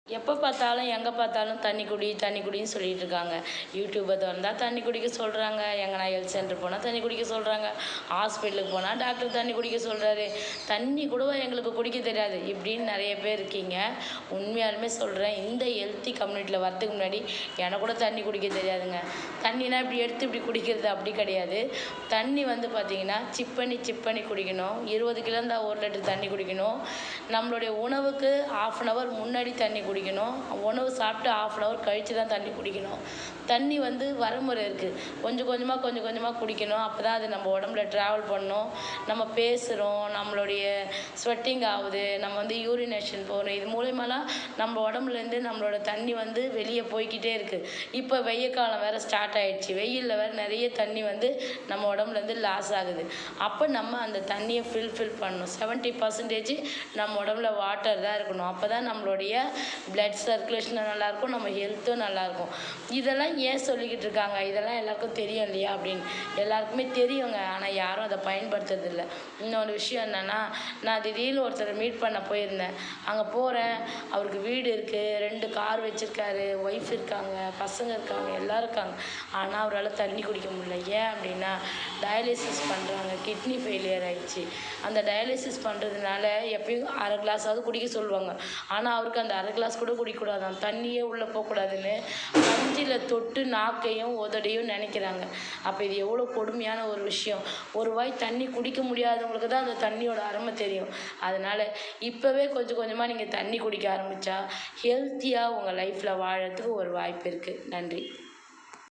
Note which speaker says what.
Speaker 1: எப்போ பார்த்தாலும் எங்கே பார்த்தாலும் தண்ணி குடி தண்ணி குடின்னு சொல்லிட்டு இருக்காங்க. யூடியூப்பை திறந்தா தண்ணி குடிக்க சொல்கிறாங்க, எங்கன்னா ஹெல்த் சென்டர் போனால் தண்ணி குடிக்க சொல்கிறாங்க, ஹாஸ்பிட்டலுக்கு போனால் டாக்டர் தண்ணி குடிக்க சொல்கிறாரு. தண்ணி கூட எங்களுக்கு குடிக்க தெரியாது இப்படின்னு நிறைய பேர் இருக்கீங்க. உண்மையாலுமே சொல்கிறேன், இந்த ஹெல்த்தி கம்யூனிட்டியில் வரதுக்கு முன்னாடி எனக்கு கூட தண்ணி குடிக்க தெரியாதுங்க. தண்ணினா இப்படி எடுத்து இப்படி குடிக்கிறது அப்படி கிடையாது. தண்ணி வந்து பார்த்திங்கன்னா சிப் பண்ணி குடிக்கணும். 20 கிலோ இருந்தால் 1 லிட்டர் தண்ணி குடிக்கணும். நம்மளுடைய உணவுக்கு 1/2 hour முன்னாடி தண்ணி குடிக்கணும். உணவு சாப்பிட்டு 1/2 hour கழித்து தான் தண்ணி குடிக்கணும். தண்ணி வந்து வரமுறை இருக்குது. கொஞ்சம் கொஞ்சமாக குடிக்கணும். அப்போ தான் அது நம்ம உடம்புல ட்ராவல் பண்ணணும். நம்ம பேசுகிறோம், நம்மளுடைய ஸ்வெட்டிங் ஆகுது, நம்ம வந்து யூரினேஷன் போகிறோம். இது மூலியமாலாம் நம்ம உடம்புலேருந்து நம்மளோட தண்ணி வந்து வெளியே போய்கிட்டே இருக்குது. இப்போ வெய்ய காலம் வேறு ஸ்டார்ட் ஆகிடுச்சு. வெயிலில் வேறு நிறைய தண்ணி வந்து நம்ம உடம்புலேருந்து லாஸ் ஆகுது. அப்போ நம்ம அந்த தண்ணியை ஃபில் பண்ணணும். 70% நம்ம உடம்புல வாட்டர் தான் இருக்கணும். அப்போ தான் நம்மளுடைய பிளட் சர்க்குலேஷனும் நல்லாயிருக்கும், நம்ம ஹெல்த்தும் நல்லாயிருக்கும். இதெல்லாம் ஏன் சொல்லிக்கிட்டு இருக்காங்க? இதெல்லாம் எல்லாருக்கும் தெரியும் இல்லையா அப்படின்னு. எல்லாருக்குமே தெரியுங்க, ஆனால் யாரும் அதை பயன்படுத்துறதில்ல. இன்னொரு விஷயம் என்னென்னா, நான் திடீர்னு ஒருத்தரை மீட் பண்ண போயிருந்தேன். அங்கே போகிறேன், அவருக்கு வீடு இருக்குது, 2 கார் வச்சுருக்காரு, ஒய்ஃப் இருக்காங்க, பசங்க இருக்காங்க, எல்லோரும் இருக்காங்க. ஆனால் அவரால் தண்ணி குடிக்க முடியல. ஏன் அப்படின்னா, டயாலிசிஸ் பண்ணுறாங்க, கிட்னி ஃபெயிலியர் ஆகிடுச்சு. அந்த டயாலிசிஸ் பண்ணுறதுனால எப்பயும் 1/2 கிளாஸாவது குடிக்க சொல்லுவாங்க. ஆனால் அவருக்கு அந்த 1/2 கிளாஸ் கூட குடிக்கக்கூடாதான், தண்ணியே உள்ளே போகக்கூடாதுன்னு பஞ்சில் தொட்டு நாக்கையும் உதடையும் நினைக்கிறாங்க. அப்போ இது எவ்வளோ கொடுமையான ஒரு விஷயம். ஒரு வாய் தண்ணி குடிக்க முடியாதவங்களுக்கு தான் அந்த தண்ணியோட அருமை தெரியும். அதனால் இப்போவே கொஞ்சமாக நீங்கள் தண்ணி குடிக்க ஆரம்பித்தா ஹெல்த்தியாக உங்கள் லைஃப்பில் வாழறதுக்கு ஒரு வாய்ப்பு இருக்குது. நன்றி.